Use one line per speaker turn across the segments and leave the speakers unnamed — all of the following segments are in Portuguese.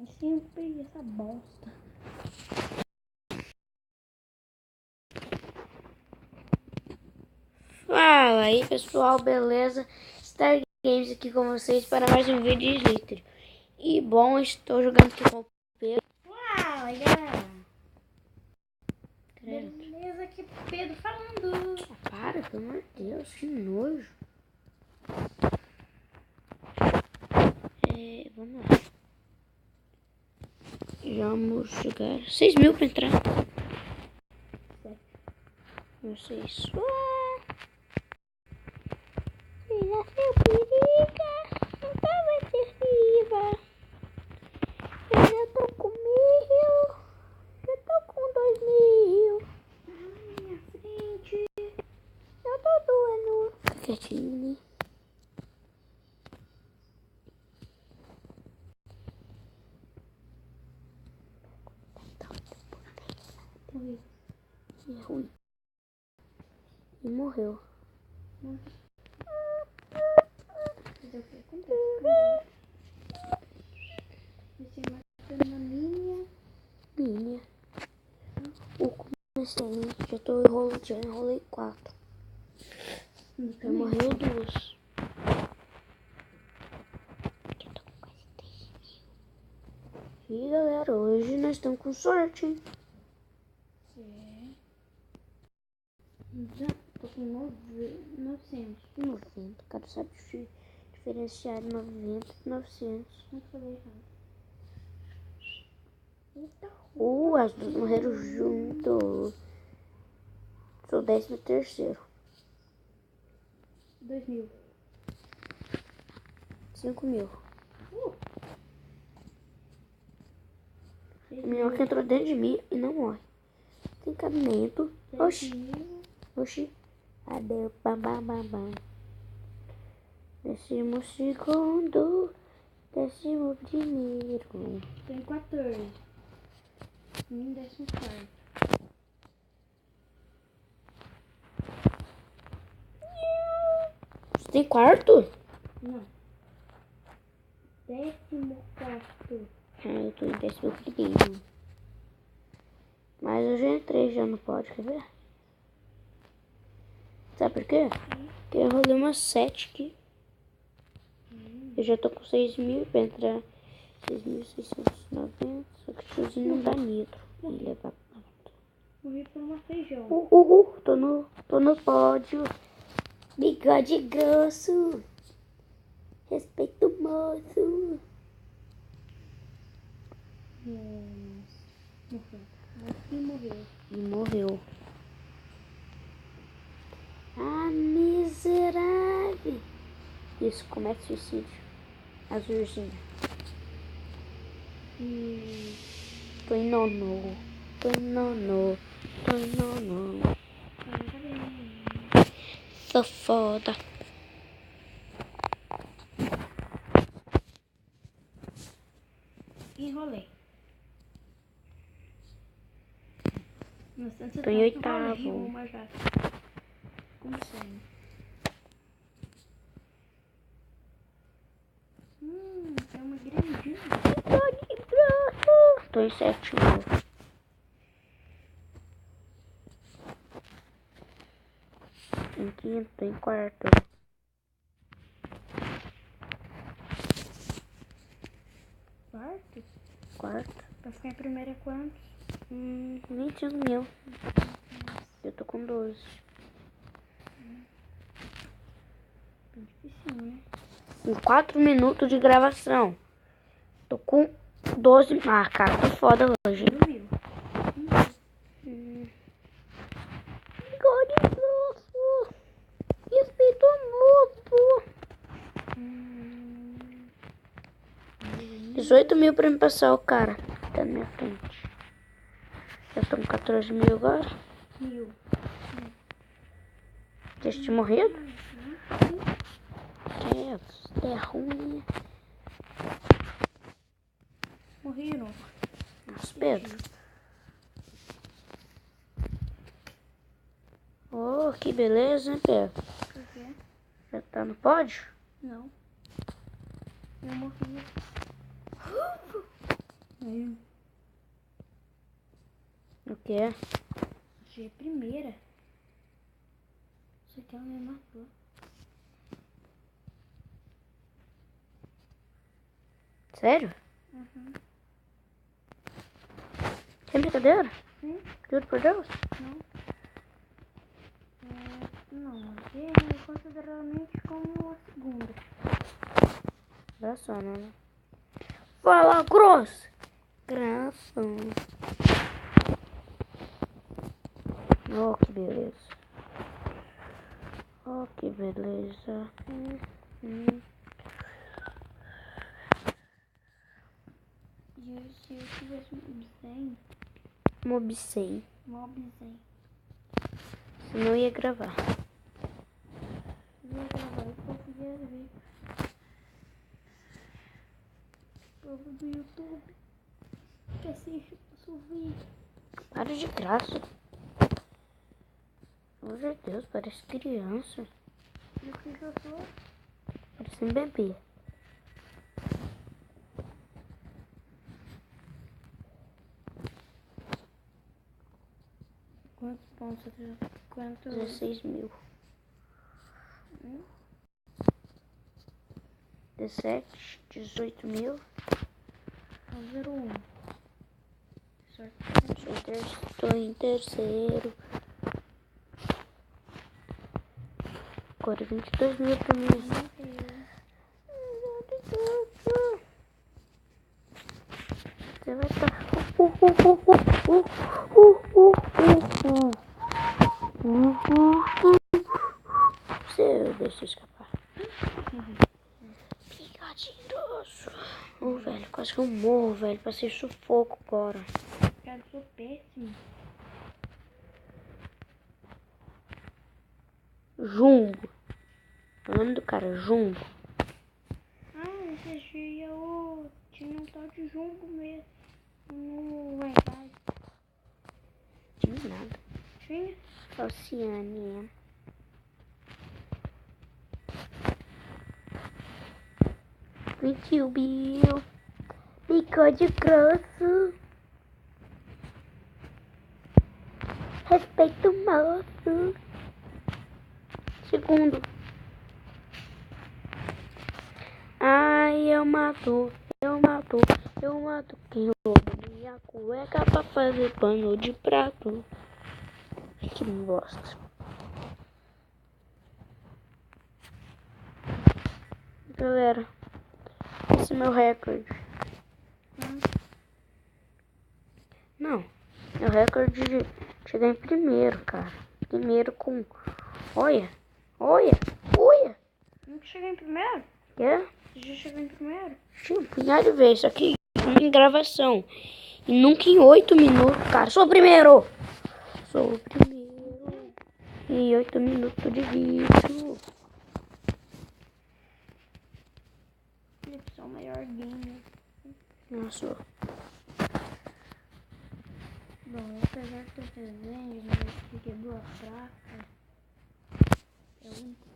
Assim eu peguei essa bosta.
Fala aí pessoal, beleza? Star Games aqui com vocês para mais um vídeo de Slither. E bom, estou jogando aqui com o Pedro.
Uau, galera! Beleza, aqui é Pedro falando.
Para, pelo amor de Deus, que nojo. Vamos lá. Já vamos jogar 6.000 para entrar. Não sei só. Se nasceu periga, então vai ser viva. Eu já tô com 1.000. Já tô com 2.000.
Na minha frente.
Eu tô doendo. Fica quietinho. É ruim. E morreu.
Fazer o que acontece? Você matando na minha.
Minha. Comecei, já enrolei 4. Já morreu 2. Já tô com quase 3.000. E galera, hoje nós estamos com sorte, hein?
Já tô com 900.
90. Cara, sabe diferenciar 90 e 900.
Como que falei errado?
As duas morreram junto. Sou 13º.
2.000.
5.000. O minhoca entrou dentro de mim e não morre. Tem cabimento. Oxi. Oxi. Adeus. Bam, bam, bam, bam. 12º. 11º.
Tem 14. Em 14º.
Você tem quarto?
Não. 14º.
Eu tô em 11º. Mas eu já entrei, já não pode, quer ver? Sabe por quê? Porque eu rolei uma 7 aqui. Eu já tô com 6.000 pra entrar 6.690. Só que o tiozinho não dá nitro. Ele é babado.
Morri por uma feijão.
Tô no pódio. Bigode grosso. Respeito o moço.
Morreu.
E morreu. Ah, miserável. Isso, comete suicídio. Azulzinha. Tô em nono. Sou foda.
Enrolei. Nossa, antes
Tô em 8º.
Uma já. Como sempre. É uma grandinha.
Tô em 7º. Em 5º, tô em 4º. Quarto.
Pra ficar em primeiro é quantos?
25.000. Eu tô com 12.
Bem difícil, né?
Em 4 minutos de gravação. Tô com 12. Ah, cara, tô foda hoje.
Dormiu.
Bigode grosso. Respeito moço. 18.000 pra me passar o cara. Tá na minha frente. Já tô com 14.000 agora.
1.000.
Já tinha morrido? É ruim.
Morreram.
Nossa, Pedro. Oh, que beleza, hein, Pedro?
Por quê?
Já tá no pódio?
Não. Eu morri. Aí,
O que é?
achei a primeira. Isso aqui ela me matou.
Sério?
Uhum.
Sem brincadeira?
Hum?
Juro por Deus?
Não. Não, aqui é consideradamente como a segunda.
Graça, né? Fala grosso! Graça. Oh, que beleza. Oh, que beleza.
E se eu tivesse Mob 100,
Mob 100.
Mob 100,
Senão ia gravar.
eu ia gravar o povo ia ver. O povo do YouTube que assiste o nosso vídeo.
Para de graça. Meu Deus, parece criança.
E o que eu sou?
Parece um bebê.
Quantos pontos você tem? Quanto?
16 mil. 17, 18 mil.
01. Sorte.
Estou em terceiro. Agora 22 mil pra mim. Você vai estar. Você deixa eu escapar. Picadinhoso. Ô, velho, quase que eu morro, velho. Passei sufoco agora.
Cara, eu sou péssimo.
Jumbo. O nome do cara é Jumbo.
Ah, esse dia eu tinha um tal de jumbo mesmo no Wi-Fi.
Tinha nada.
Tinha?
Oceania. Mentiu, Bill. Bigode grosso. Respeito o moço. Segundo. Ai, eu mato quem rouba minha cueca pra fazer pano de prato. Que bosta. Galera, esse é meu recorde. Não, meu recorde de chegar em primeiro, cara. Primeiro com... Olha.
Nunca cheguei em primeiro?
Quê?
Você já chegou em primeiro?
Tinha um punhado de vezes, só que em gravação. E nunca em 8 minutos, cara. Sou o primeiro! Em 8 minutos de vídeo.
Felipe, sou o maior gamer.
Nossa.
Bom, apesar de ter Resende, mas que quebrou a placa, é o único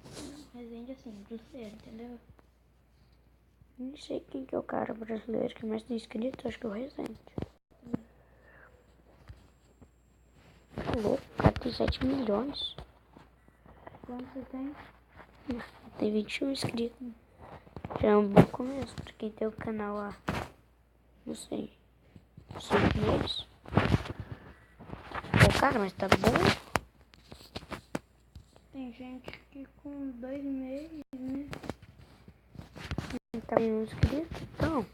Resende assim, brasileiro, entendeu?
Não sei quem que é o cara brasileiro que mais tem inscrito, acho que é o Resende. Tá louco, o cara tem 7 milhões.
Quanto você tem?
Tem 21 inscritos. Já é um bom começo pra quem tem o canal lá. Não sei. 5 meses. Pô, cara, mas tá bom.
Tem gente que com 2 meses, né?
Tá bem inscrito, então.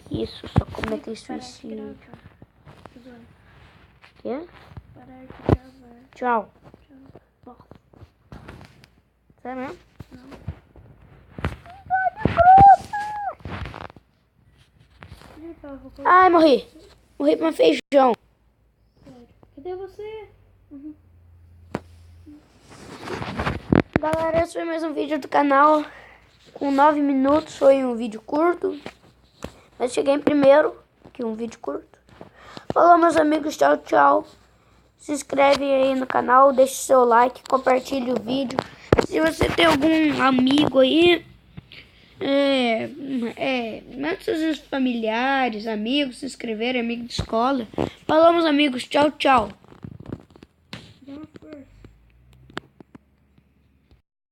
Isso, só cometei suicídio. Quê?
Parar de gravar.
Tchau.
Tchau.
Sério mesmo?
Não. Felipe, eu vou colocar.
Ai, morri. Morri pra feijão.
Sério. Cadê você?
Galera, esse foi mais um vídeo do canal. Com 9 minutos, foi um vídeo curto. Mas cheguei em primeiro, que um vídeo curto. Falou, meus amigos, tchau, tchau. Se inscreve aí no canal, deixa o seu like, compartilha o vídeo. Se você tem algum amigo aí Mande seus familiares, amigos, se inscreverem, amigos de escola. Falamos, amigos. Tchau, tchau.
Dá uma força.